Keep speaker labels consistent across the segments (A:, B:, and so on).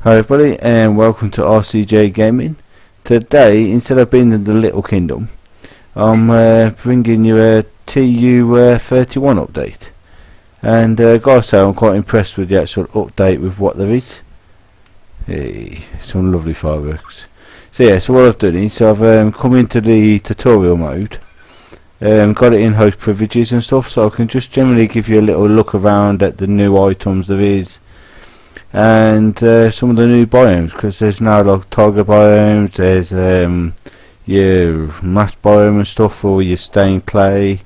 A: Hi everybody and welcome to RCJ Gaming. Today, instead of being in the Little Kingdom, I'm bringing you a tu31 update. And gotta say, I'm quite impressed with the actual update with what there is. Hey, some lovely fireworks. So what I've done is I've come into the tutorial mode, got it in host privileges and stuff, so I can just generally give you a little look around at the new items there is, and some of the new biomes, because there's now like tiger biomes, there's your mass biome and stuff for your stained clay,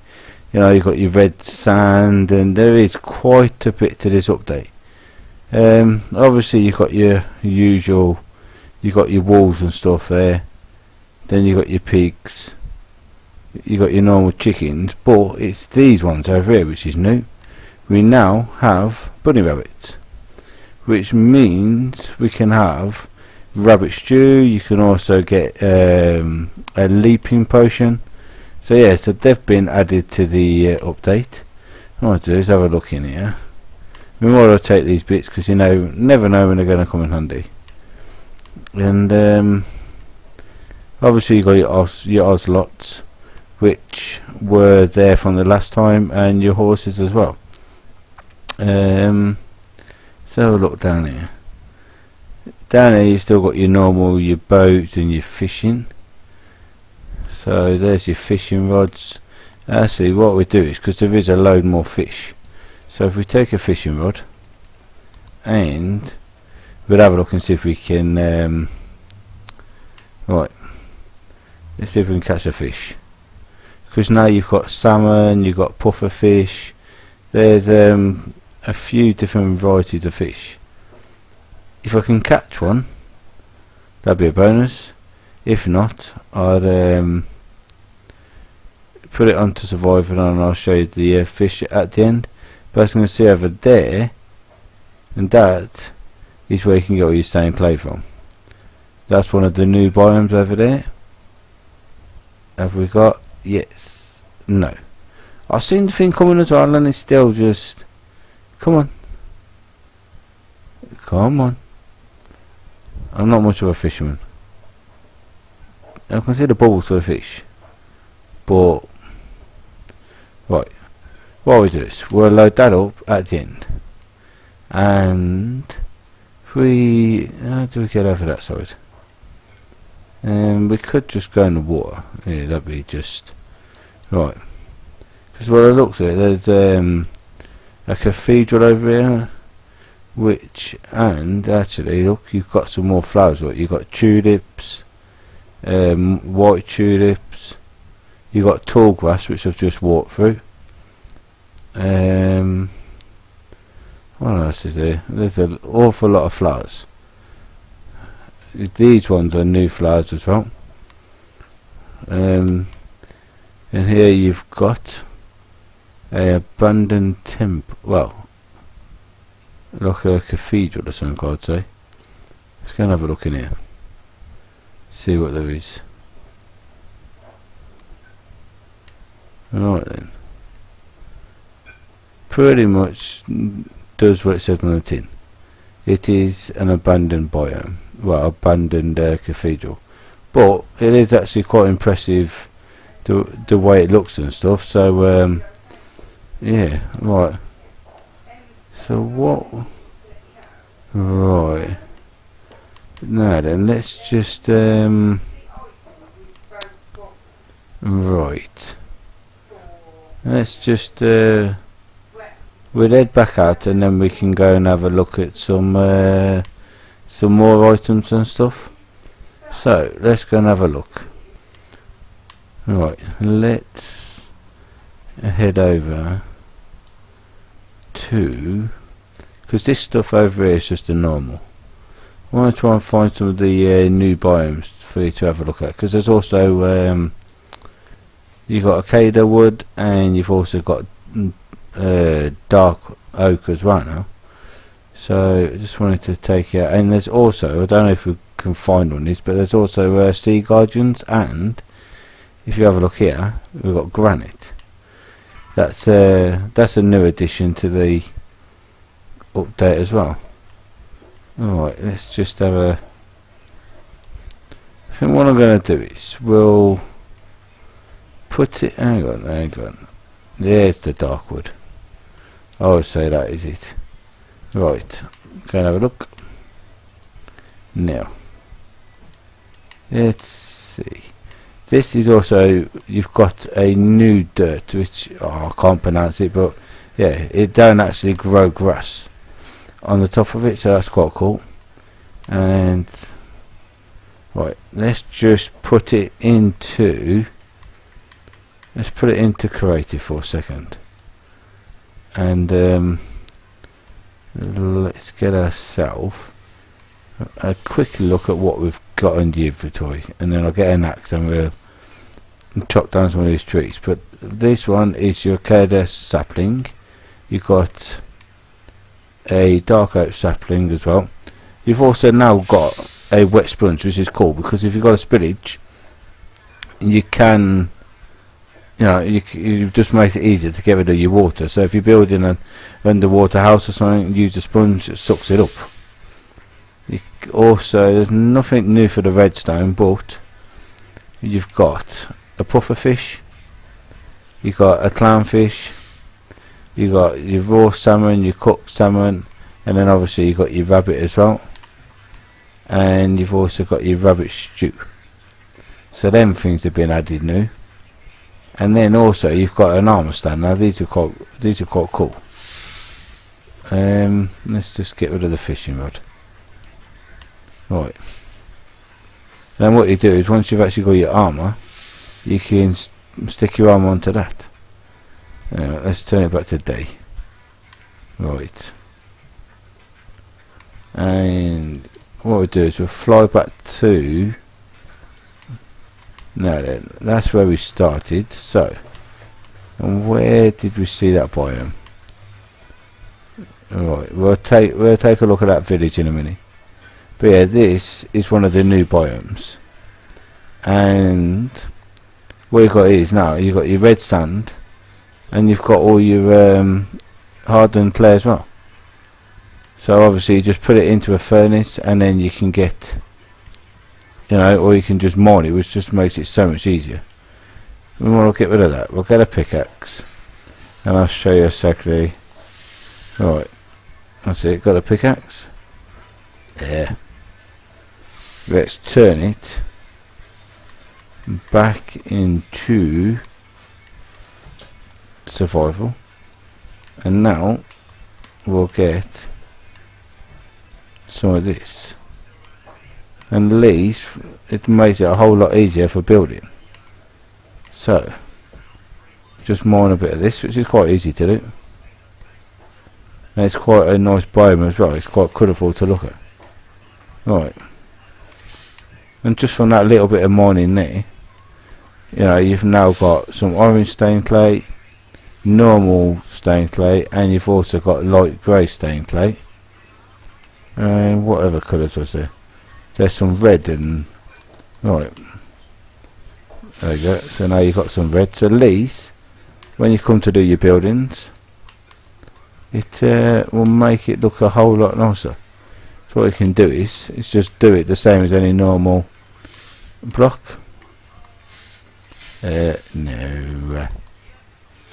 A: you know, you've got your red sand, and there is quite a bit to this update. Obviously you've got your usual, you've got your wolves and stuff there, then you've got your pigs, you got your normal chickens, but it's these ones over here which is new. We now have bunny rabbits, which means we can have rabbit stew. You can also get a leaping potion. So yeah, so they've been added to the update. What I'll do is have a look in here. We might well take these bits because you never know when they're going to come in handy. And obviously you got your ocelots, which were there from the last time, and your horses as well. So have a look down here. Down here you've still got your normal, your boats and your fishing. So there's your fishing rods. Actually what we do is, because there is a load more fish, so if we take a fishing rod and we'll have a look and see if we can right, let's see if we can catch a fish, because now you've got salmon, you've got puffer fish, there's a few different varieties of fish. If I can catch one, that'd be a bonus. If not, I'd put it onto survival and I'll show you the fish at the end. But as you can see over there, and that is where you can get all your stained clay from. That's one of the new biomes over there. Have we got? Yes. No. I've seen the thing coming as well, and it's still just, come on. Come on. I'm not much of a fisherman. I can see the bubbles for the fish. But, right. What we do is, we'll load that up at the end. And, if we, how do we get over that side? We could just go in the water. Yeah, that'd be just, right. Because what it looks like, there's a cathedral over here, which, and actually look, you've got some more flowers. Look, you've got tulips, white tulips, you've got tall grass, which I've just walked through. What else is there? There's an awful lot of flowers. These ones are new flowers as well. And here you've got a abandoned temple, well, like a cathedral or something, I'd say. Let's go and have a look in here, see what there is. Alright then, pretty much does what it says on the tin. It is an abandoned biome, well, abandoned cathedral, but it is actually quite impressive the way it looks and stuff. So yeah, right. So what? Right. Now then, let's just right. Let's just we'll head back out, and then we can go and have a look at some more items and stuff. So let's go and have a look. Right, let's head over to, because this stuff over here is just a normal. I want to try and find some of the new biomes for you to have a look at, because there's also you've got Acada wood, and you've also got dark oak as well now. So I just wanted to take it out, and there's also, I don't know if we can find one of these, but there's also sea guardians, and if you have a look here, we've got granite. That's a new addition to the update as well. Alright, let's just have a... I think what I'm going to do is we'll put it... hang on. There's the dark wood. I would say that is it. Right, go and have a look. Now, let's see. This is also, you've got a new dirt, which I can't pronounce it, but yeah, it don't actually grow grass on the top of it, so that's quite cool. And right, let's just put it into creative for a second, and let's get ourselves a quick look at what we've got in the inventory, and then I'll get an axe and we'll chop down some of these trees. But this one is your cedar sapling. You've got a dark oak sapling as well. You've also now got a wet sponge, which is cool, because if you've got a spillage, you can, you know, you just makes it easier to get rid of your water. So if you're building an underwater house or something, use a sponge that sucks it up. Also, there's nothing new for the redstone, but you've got a puffer fish, you've got a clownfish, you've got your raw salmon, your cooked salmon, and then obviously you've got your rabbit as well, and you've also got your rabbit stew. So them things have been added new. And then also you've got an armor stand. Now these are quite cool. Let's just get rid of the fishing rod. Right. Then what you do is, once you've actually got your armor, you can stick your armor onto that. Let's turn it back to day. Right. And what we do is we'll fly back to... Now then, that's where we started. So, and where did we see that biome? Right, we'll take a look at that village in a minute. But yeah, this is one of the new biomes, and what you've got is, now you've got your red sand, and you've got all your hardened clay as well. So obviously you just put it into a furnace, and then you can get, you know, or you can just mine it, which just makes it so much easier. We want to get rid of that. We'll get a pickaxe, and I'll show you exactly. Right, that's it. Got a pickaxe. There. Let's turn it back into survival, and now we'll get some of this, and at least it makes it a whole lot easier for building. So just mine a bit of this, which is quite easy to do, and it's quite a nice biome as well. It's quite colourful to look at. Right, and just from that little bit of mining there, you know, you've now got some orange stained clay, normal stained clay, and you've also got light grey stained clay. And what other colours was there? There's some red and... right, there you go. So now you've got some red. So at least when you come to do your buildings, it will make it look a whole lot nicer. So what you can do is just do it the same as any normal block. No.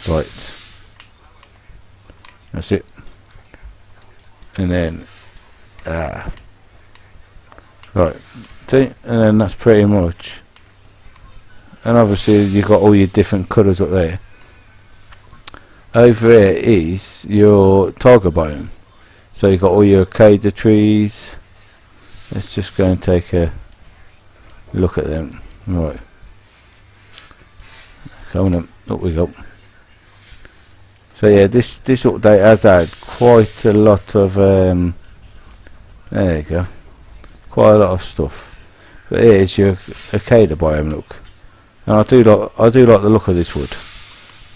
A: Right. That's it. And then right. See? And then that's pretty much. And obviously you've got all your different colours up there. Over here is your tiger biome. So you've got all your cedar trees. Let's just go and take a look at them. Right. Come on, up we go. So yeah, this update has had quite a lot of there you go. Quite a lot of stuff. But here's your cedar biome look. And I do like the look of this wood.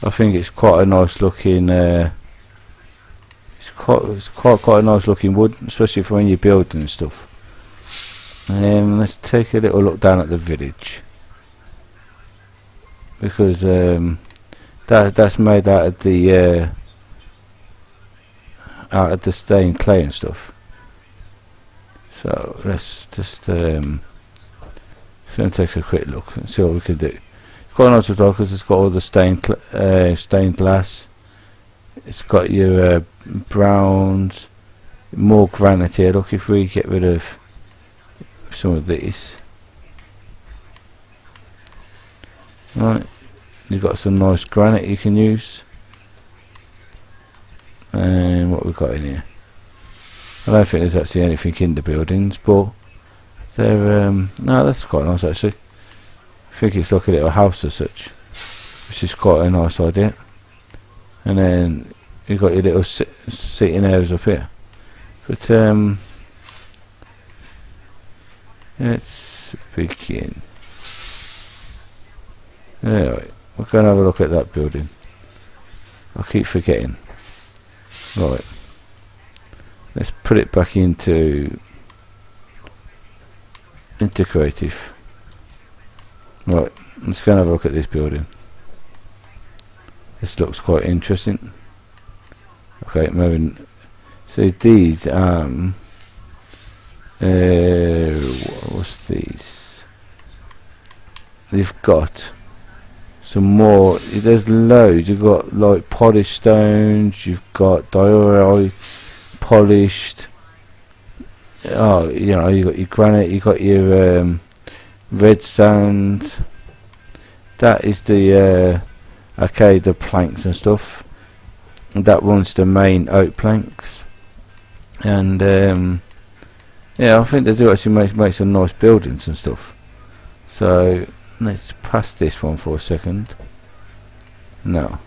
A: I think it's quite a nice looking it's quite a nice looking wood, especially for when you're building and stuff. Let's take a little look down at the village, because that's made out of the stained clay and stuff. So let's just going to take a quick look and see what we can do. It's quite nice as well because it's got all the stained glass. It's got your browns, more granite here. Look, if we get rid of some of these, right, you've got some nice granite you can use. And what we've got in here, I don't think there's actually anything in the buildings, but they're no, that's quite nice actually. I think it's like a little house as such, which is quite a nice idea. And then you've got your little seating areas up here. But let's begin. Anyway, we're going to have a look at that building. I keep forgetting. Right, let's put it back into creative. Right, let's go and have a look at this building. This looks quite interesting. Okay, moving. So these what's these? They've got some more. There's loads. You've got like polished stones. You've got diorite, polished. Oh, you know, you got your granite. You got your red sand. That is the okay, the planks and stuff. And that one's the main oak planks. And yeah, I think they do actually make some nice buildings and stuff. So let's pass this one for a second. No,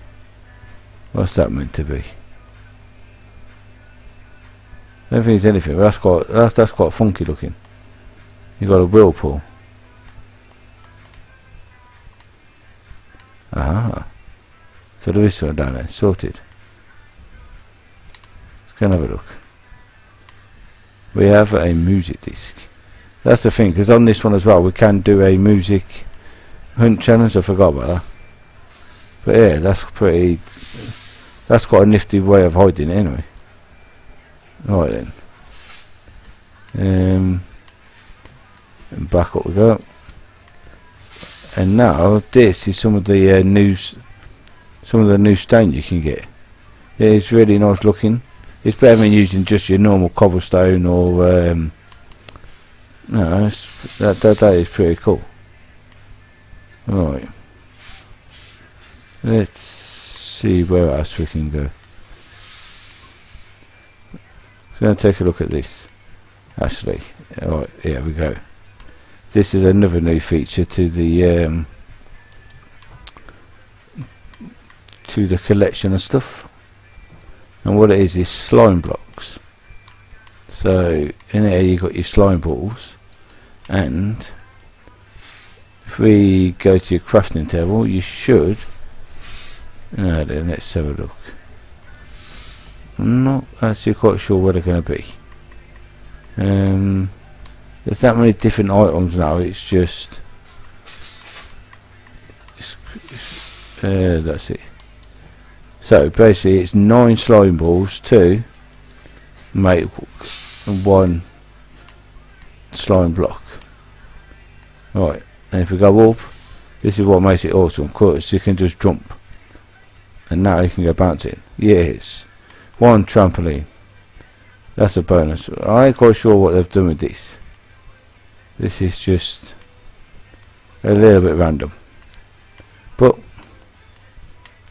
A: what's that meant to be? I don't think it's anything. But that's quite funky looking. You got a whirlpool. Aha. So there is one down there. Sorted. Let's go and have a look. We have a music disc. That's the thing, because on this one as well we can do a music hunt challenge. I forgot about that. But yeah, that's quite a nifty way of hiding it anyway. Alright then. And back up we go. And now this is some of the new stone you can get. Yeah, it's really nice looking. It's better than using just your normal cobblestone or no, that is pretty cool. Right, let's see where else we can go. I'm going to take a look at this. Actually, right, here we go. This is another new feature to the collection of stuff. And what it is slime blocks. So in here you got your slime balls, and if we go to your crafting table, you should. Then let's have a look. I'm not actually quite sure where they're going to be. There's that many different items now. It's just that's it. So basically it's 9 slime balls to make 1 slime block. Right, and if we go up, this is what makes it awesome, because you can just jump. And now you can go bouncing. Yes, 1 trampoline. That's a bonus. I ain't quite sure what they've done with this. This is just a little bit random. But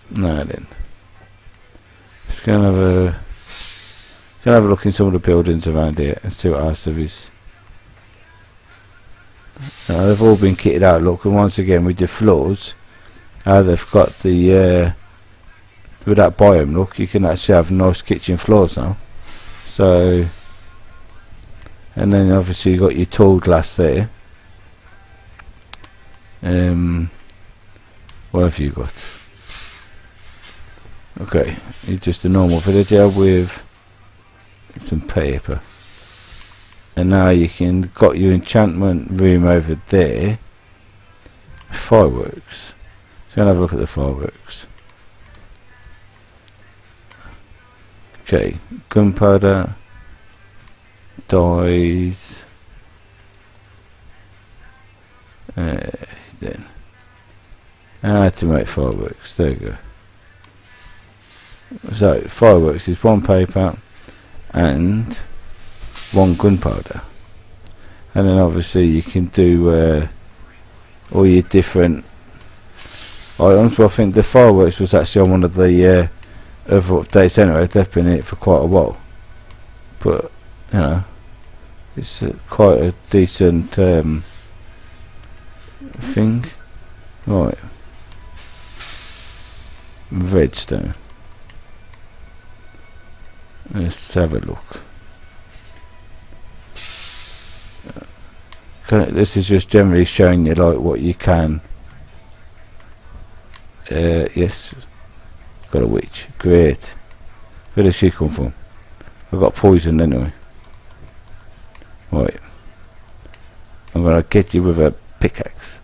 A: no then. Just gonna have a look in some of the buildings around here and see what else there is. Now, they've all been kitted out. Look, and once again with the floors, they've got the with that biome. Look, you can actually have nice kitchen floors now. So, and then obviously you got your tall glass there. What have you got? Okay, it's just a normal villager with some paper. And now you can got your enchantment room over there. Fireworks. So I'm gonna have a look at the fireworks. Okay, gunpowder, dies. Then how to make fireworks. There you go. So fireworks is 1 paper and 1 gunpowder, and then obviously you can do all your different items. Well, I think the fireworks was actually on one of the other updates anyway. They've been in it for quite a while, but you know, it's quite a decent thing. Right, redstone. Let's have a look. This is just generally showing you like what you can. Yes, got a witch. Great. Where does she come from? I got poisoned anyway. Right. I'm gonna get you with a pickaxe.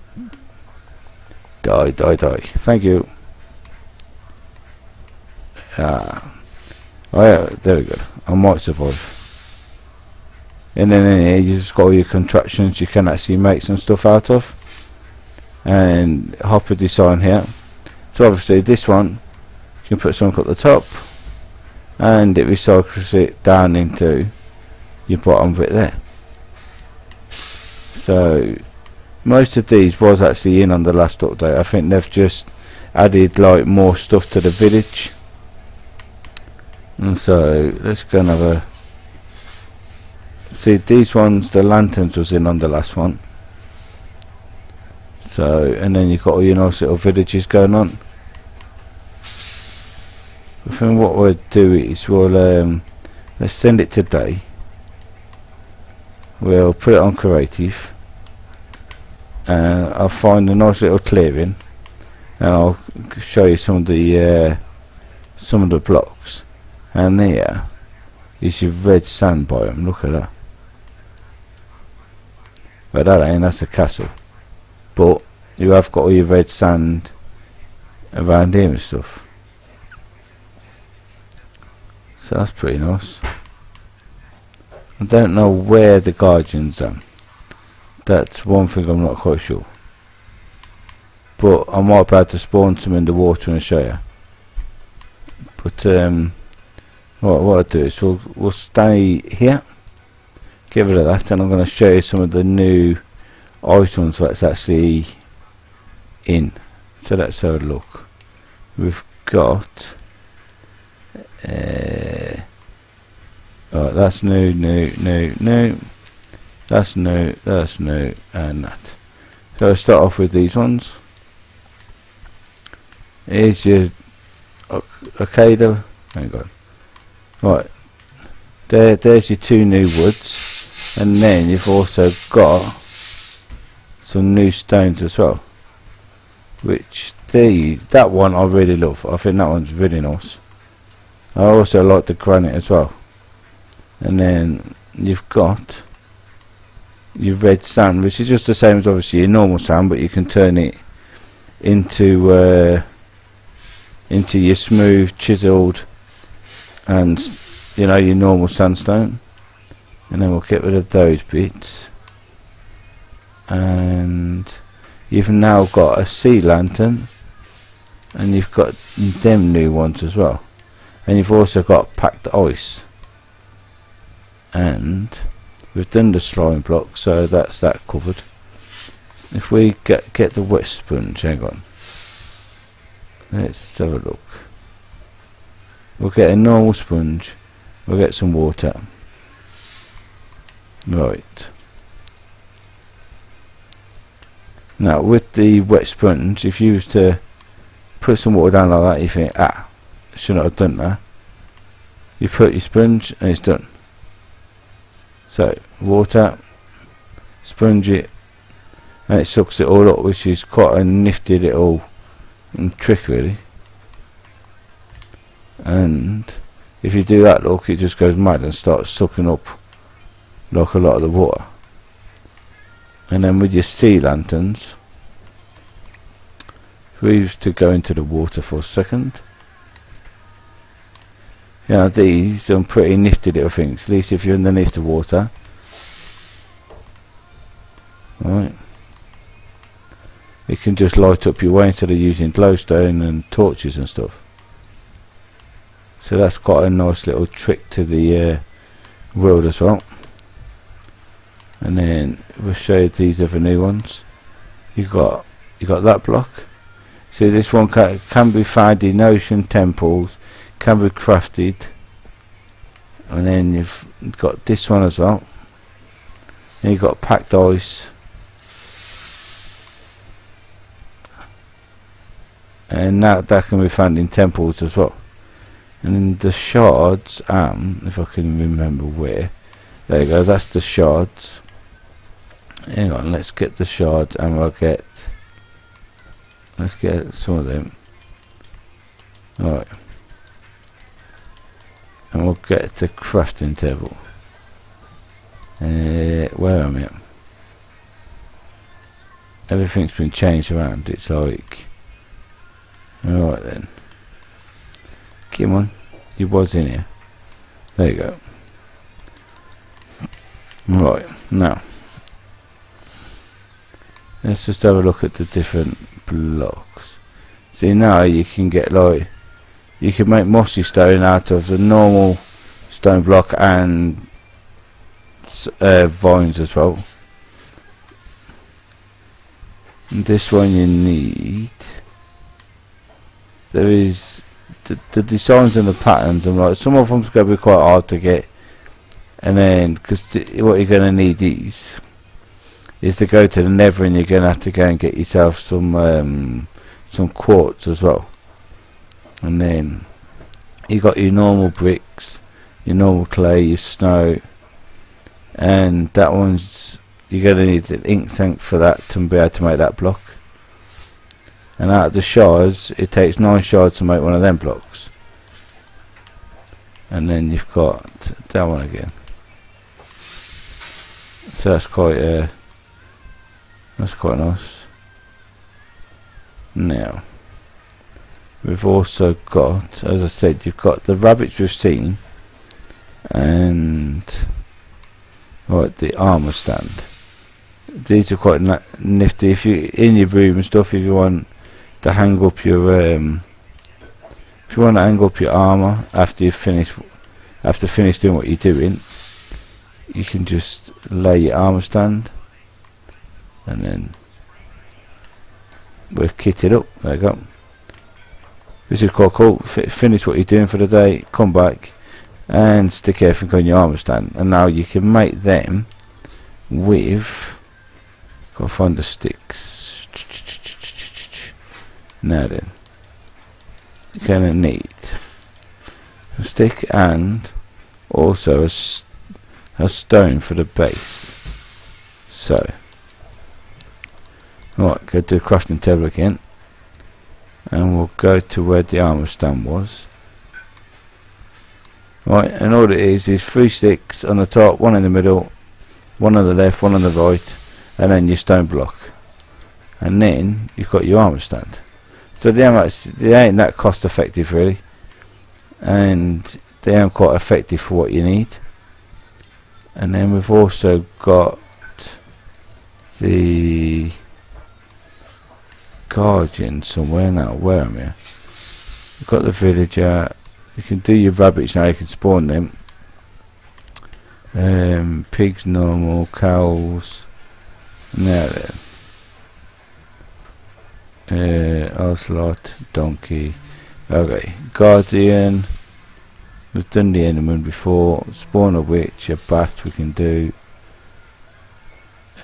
A: Die, die, die. Thank you. Ah. Oh yeah, there we go. I might survive. And then in here you just got all your contraptions you can actually make some stuff out of. And hopper design here. So obviously this one you can put something at the top and it recycles it down into your bottom bit there. So most of these was actually in on the last update. I think they've just added like more stuff to the village. And so let's go and have a see. These ones, the lanterns was in on the last one. So, and then you've got all your nice little villages going on. I think what we'll do is we'll let's send it today. We'll put it on creative and I'll find a nice little clearing and I'll show you some of the blocks. And here is your red sand biome. Look at that. But that ain't, that's a castle. But you have got all your red sand around here and stuff. So that's pretty nice. I don't know where the guardians are. That's one thing I'm not quite sure. But I might be able to spawn some in the water and show you. But what I'll do is we'll stay here, get rid of that, and I'm going to show you some of the new items that's actually in. So let's have a look. We've got alright, that's new, that's new, and that. So I'll start off with these ones. Here's your Arcada. Hang on. Right, there's your 2 new woods, and then you've also got some new stones as well, which that one I really love. I think that one's really nice. I also like the granite as well. And then you've got your red sand, which is just the same as obviously your normal sand, but you can turn it into your smooth, chiseled, and you know, your normal sandstone. And then we'll get rid of those bits. And you've now got a sea lantern, and you've got them new ones as well. And you've also got packed ice. And we've done the slime block, so that's that covered. If we get the wet sponge, hang on. Let's have a look. We'll get a normal sponge. We'll get some water. Right. Now with the wet sponge, if you was to put some water down like that, you think, shouldn't have done that. You put your sponge and it's done. So water, sponge it, and it sucks it all up, which is quite a nifty little trick really. And if you do that, look, it just goes mad and starts sucking up like a lot of the water. And then with your sea lanterns, if we used to go into the water for a second, you know, these are pretty nifty little things. At least if you're underneath the water, Right. It can just light up your way instead of using glowstone and torches and stuff. So that's quite a nice little trick to the world as well. And then we'll show you these other new ones. You got that block. So this one can be found in ocean temples, can be crafted. And then you've got this one as well. Then you've got packed ice. And that can be found in temples as well. And then the shards, if I can remember where. There you go, that's the shards. Hang on, let's get the shards and let's get some of them. Alright. And we'll get the crafting table. Where am I? Everything's been changed around, it's like... Alright then. Come on, you was in here. There you go. Right, now let's just have a look at the different blocks. See, now you can get like, you can make mossy stone out of the normal stone block and vines as well. And this one you need, there is the designs and the patterns, and like some of them's going to be quite hard to get, and then because what you're going to need is to go to the nether, and you're going to have to go and get yourself some quartz as well. And then you got your normal bricks, your normal clay, your snow, and that one's, you're going to need an ink sink for that to be able to make that block. And out of the shards, it takes 9 shards to make one of them blocks. And then you've got that one again. So that's quite nice. Now we've also got, as I said, you've got the rabbits we've seen, and right, the armor stand. These are quite nifty if you in your room and stuff. If you want to hang up your armor after you finish doing what you're doing, you can just lay your armor stand, and then we're kitted up. There you go. This is quite cool. Finish what you're doing for the day, come back and stick everything on your armor stand, and now you can make them with, gotta find the sticks. Now then, you're gonna need a stick and also a stone for the base. So, right, go to the crafting table again, and we'll go to where the armor stand was. Right, and all it is 3 sticks on the top, 1 in the middle, 1 on the left, 1 on the right, and then your stone block. And then you've got your armor stand. So they ain't that cost effective really, and they are quite effective for what you need. And then we've also got the guardian somewhere now. Where am I? You've got the villager. You can do your rabbits now, you can spawn them. Pigs normal, cows. Now then. Ocelot, donkey. Okay, guardian. We've done the enderman before. Spawn a witch, a bat we can do.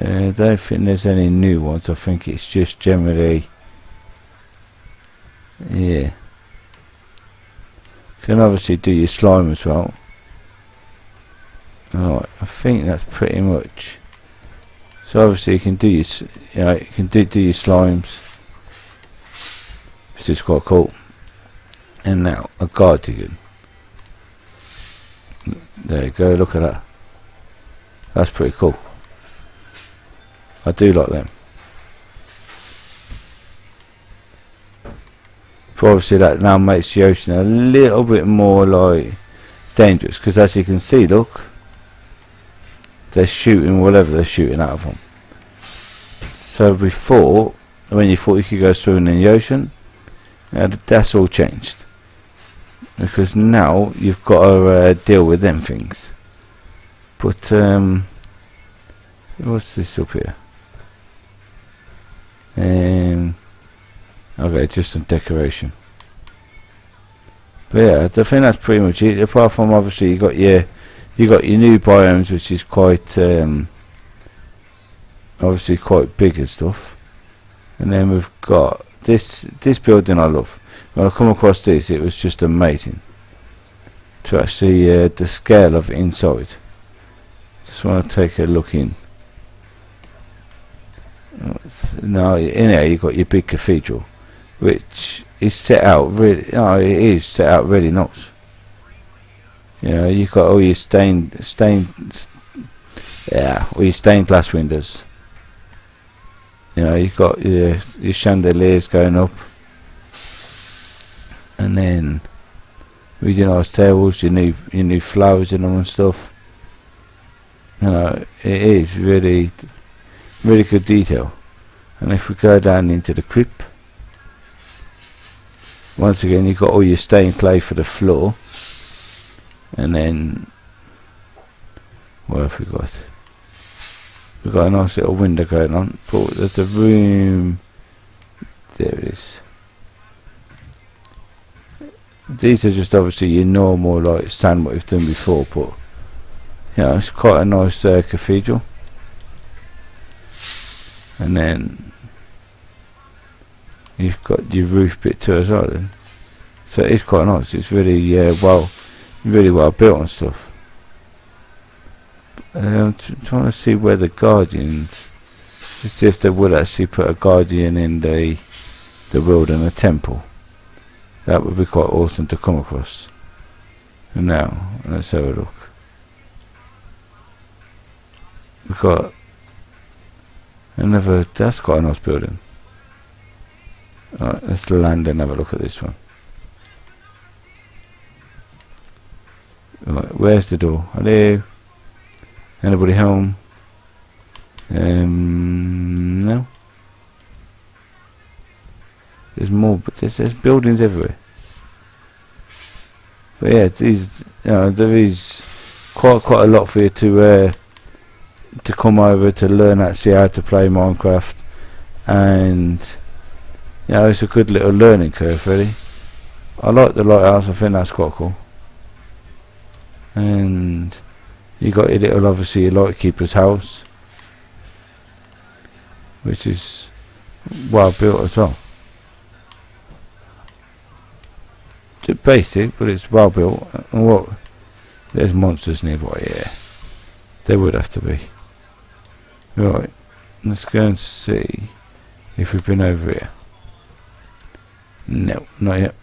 A: I don't think there's any new ones. I think it's just generally, yeah. You can obviously do your slime as well. Alright, I think that's pretty much. So obviously you can do your, you can do your slimes. Which is quite cool. And now a guardian. There you go, look at that. That's pretty cool. I do like them. But obviously that now makes the ocean a little bit more like dangerous, because as you can see, look, they're shooting whatever they're shooting out of them. So before, when you thought you could go swimming in the ocean, that's all changed, because now you've got to deal with them things. But what's this up here? Okay, just some decoration. But yeah, I think that's pretty much it. Apart from obviously you got your new biomes, which is quite obviously quite big and stuff. And then we've got this building I love. When I come across this, it was just amazing to actually the scale of it inside. Just want to take a look in. Now in here you got your big cathedral, which is set out really. No, it is set out really nice. You know, you've got all your stained glass windows. You know, you've got your chandeliers going up, and then with your nice tables, your new flowers in them and stuff. You know, it is really good detail. And if we go down into the crypt, once again you've got all your stained clay for the floor, and then what have we got? We've got a nice little window going on, but there's a room. There it is. These are just obviously your normal like stand what we've done before, but yeah, it's quite a nice cathedral. And then you've got your roof bit too as well then. So it's quite nice. It's really really well built and stuff. I'm trying to see where the guardians, to see if they would actually put a guardian in the world and a temple. That would be quite awesome to come across. And now let's have a look. We've got another. That's quite a nice building. Alright, let's land and have a look at this one. Right, where's the door? Hello? Anybody home? No. There's more, but there's buildings everywhere. But yeah, there is quite a lot for you to come over to learn actually how to play Minecraft, and you know, it's a good little learning curve really. I like the lighthouse. I think that's quite cool. And you got your little, obviously your lightkeeper's house, which is well built as well. It's basic, but it's well built. And what? There's monsters nearby. Yeah, there would have to be. Right, let's go and see if we've been over here. No, not yet.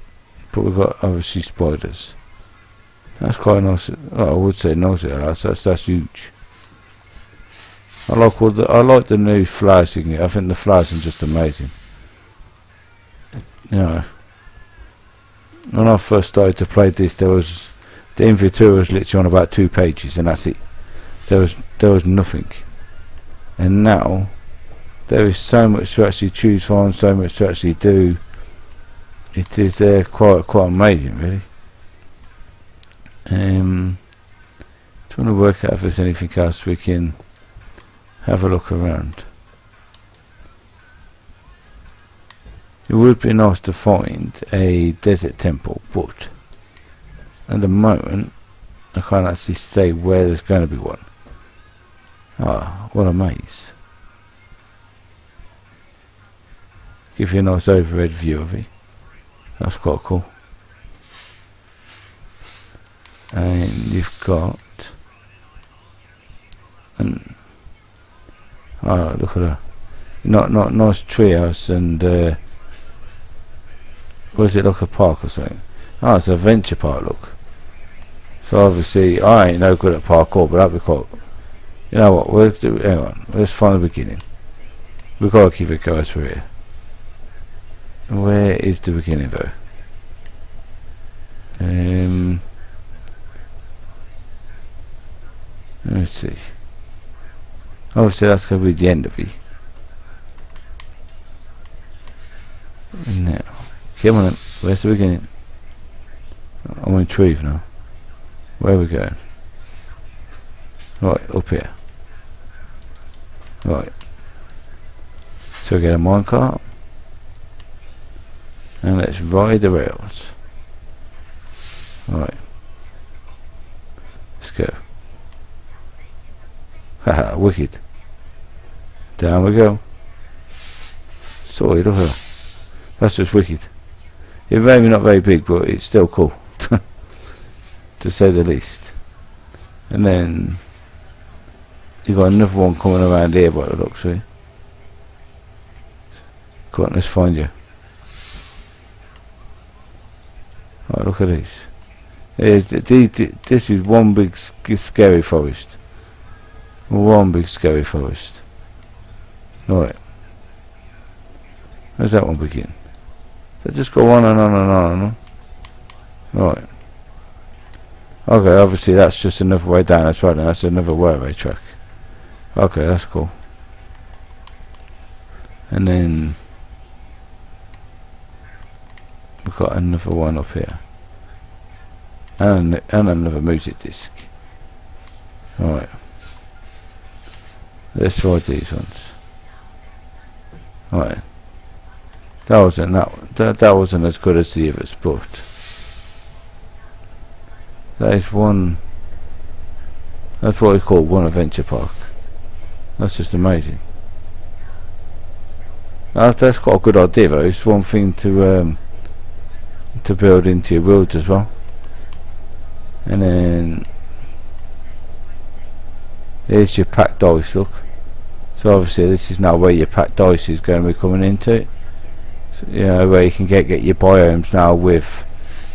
A: But we've got obviously spiders. That's quite nice. Oh, I would say nice. That's huge. I like the new flowers you can get. I think the flowers are just amazing. You know, when I first started to play this, the inventory was literally on about 2 pages, and that's it. There was nothing. And now there is so much to actually choose from, so much to actually do. It is quite amazing, really. Trying to work out if there's anything else we can have a look around. It would be nice to find a desert temple, but at the moment I can't actually say where there's going to be one. Ah, what a maze. Give you a nice overhead view of it. That's quite cool. And you've got oh, look at that. Not nice treehouse, and what is it, like a park or something? Oh, it's a adventure park, look. So obviously I ain't no good at parkour, but that'd be quite. You know what, we'll do, hang on, let's find the beginning. We've got to keep it going through here. Where is the beginning though? Let's see. Obviously that's going to be the end of it. Come on then. Where's the beginning? I'm in Treve now. Where are we going? Right, up here. Right. So we get a minecart. And let's ride the rails. Right. Let's go. Haha, wicked. Down we go. Sorry, look at that. That's just wicked. It's maybe not very big, but it's still cool. To say the least. And then you got another one coming around here by the looks of it. Come on, let's find you. Right, look at these. This is one big scary forest. One big scary forest. Right. Where's that one begin? They just go on and on and on and on. Right. Okay, obviously that's just another way down. That's right. That's another railway track. Okay, that's cool. And then we've got another one up here. And another music disc. Alright. Let's try these ones. Alright. That wasn't as good as the others, but that is one. That's what we call one adventure park. That's just amazing. That's quite a good idea though. It's one thing to build into your world as well. And then here's your packed dice, look. So obviously this is now where your packed dice is going to be coming into. So, you know, where you can get your biomes now with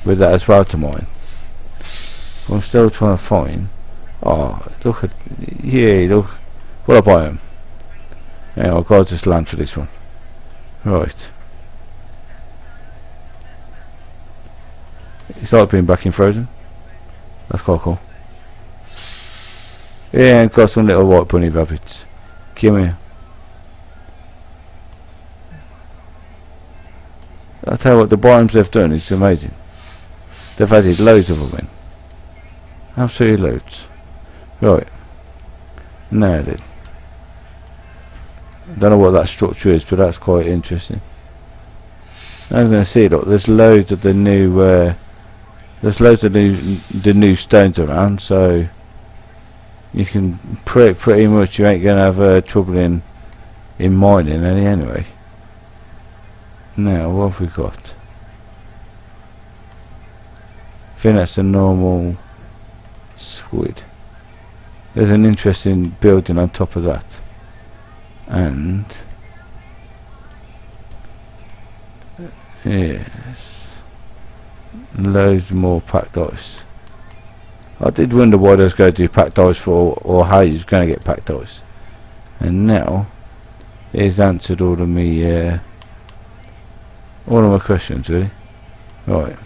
A: that as well to mine. I'm still trying to find. Oh, look at, yeah, look, what a biome. Yeah, I've got to just land for this one. Right. It's like being back in Frozen. That's quite cool. Yeah, and got some little white bunny rabbits. Come here. I'll tell you what, the biomes they've done is amazing. They've added loads of them in. Absolutely loads. Right. Now then. Don't know what that structure is, but that's quite interesting. As I can see, look, there's loads of the new new stones around, so you can pretty much, you ain't gonna have trouble in mining anyway. Now what have we got? I think that's a normal squid. There's an interesting building on top of that, and yes, loads more packed ice. I did wonder why they was going to do packed ice for, or how you was going to get packed ice, and now it's answered all of my questions really. Right,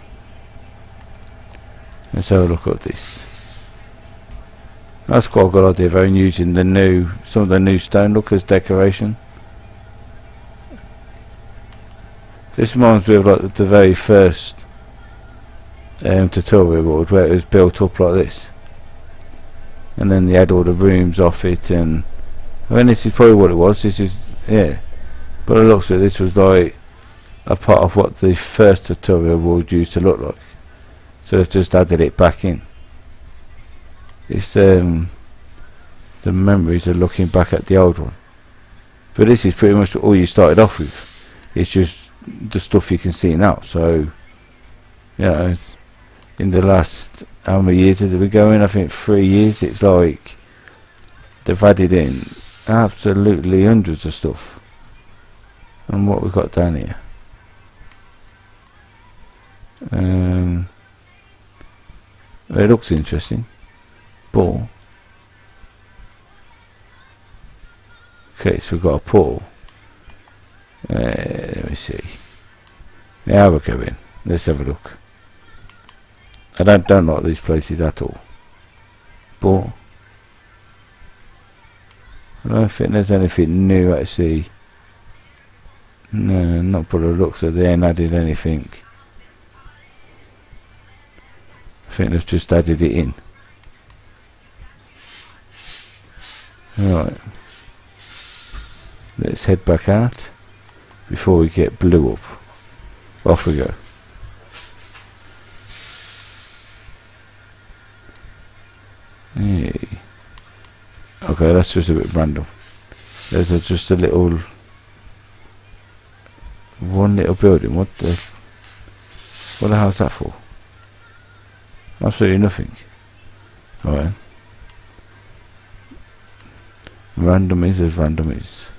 A: let's have a look at this. That's quite a good idea though, using some of the new stone look as decoration. This reminds me of like the very first tutorial world, where it was built up like this, and then they had all the rooms off it, and I mean this is probably what it was. This is, yeah, but it looks like this was like a part of what the first tutorial world used to look like, so they've just added it back in. It's the memories of looking back at the old one, but this is pretty much all you started off with. It's just the stuff you can see now. So you know, in the last, how many years did we go in? I think 3 years. It's like they've added in absolutely hundreds of stuff. And what we've got down here, it looks interesting. Ball. Okay, so we've got a pool. Let me see. Now we're going. Let's have a look. I don't like these places at all. But I don't think there's anything new actually No, not by the looks of it, they ain't added anything. I think they've just added it in. Right. Let's head back out before we get blew up. Off we go. Hey. Okay, that's just a bit random. There's just a little... one little building. What the hell's that for? Absolutely nothing. Alright. Random is as random is.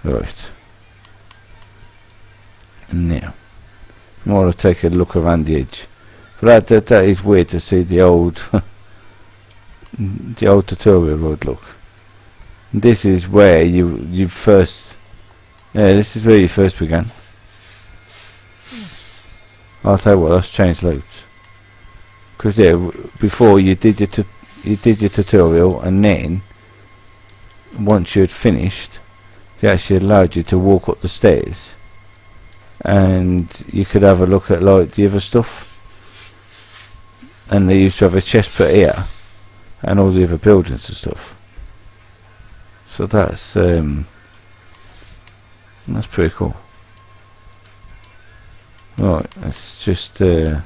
A: Right. Now, I want to take a look around the edge. But that is weird to see the old the old tutorial road look. This is where you first this is where you first began. I'll tell you what, that's changed loads. Because before you did your tutorial, and then once you'd finished, they actually allowed you to walk up the stairs, and you could have a look at like the other stuff. And they used to have a chest put here, and all the other buildings and stuff. So that's pretty cool. Right, let's just we'll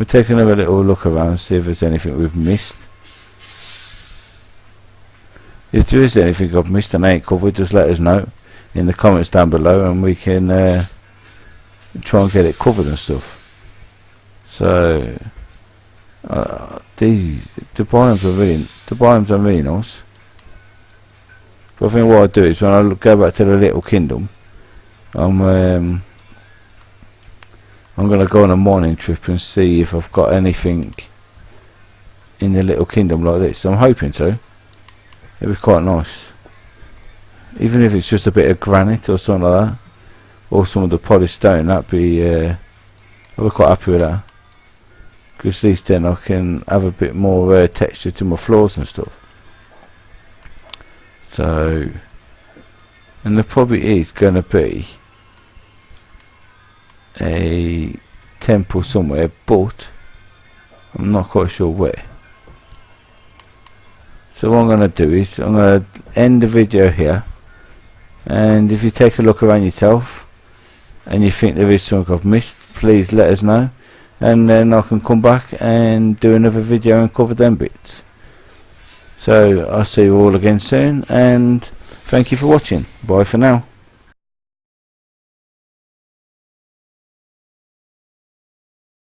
A: take another little look around and see if there's anything we've missed. If there is anything I've missed and ain't covered, just let us know in the comments down below, and we can try and get it covered and stuff. So the biomes are really nice. But I think what I'll do is when I go back to the Little Kingdom, I'm going to go on a mining trip and see if I've got anything in the Little Kingdom like this. I'm hoping so. It'd be quite nice. Even if it's just a bit of granite or something like that, or some of the polished stone, I'd be quite happy with that. Because at least then I can have a bit more texture to my floors and stuff. So, and there probably is going to be a temple somewhere, but I'm not quite sure where. So what I'm going to do is I'm going to end the video here, and if you take a look around yourself and you think there is something I've missed, please let us know, and then I can come back and do another video and cover them bits. So I'll see you all again soon, and thank you for watching. Bye for now.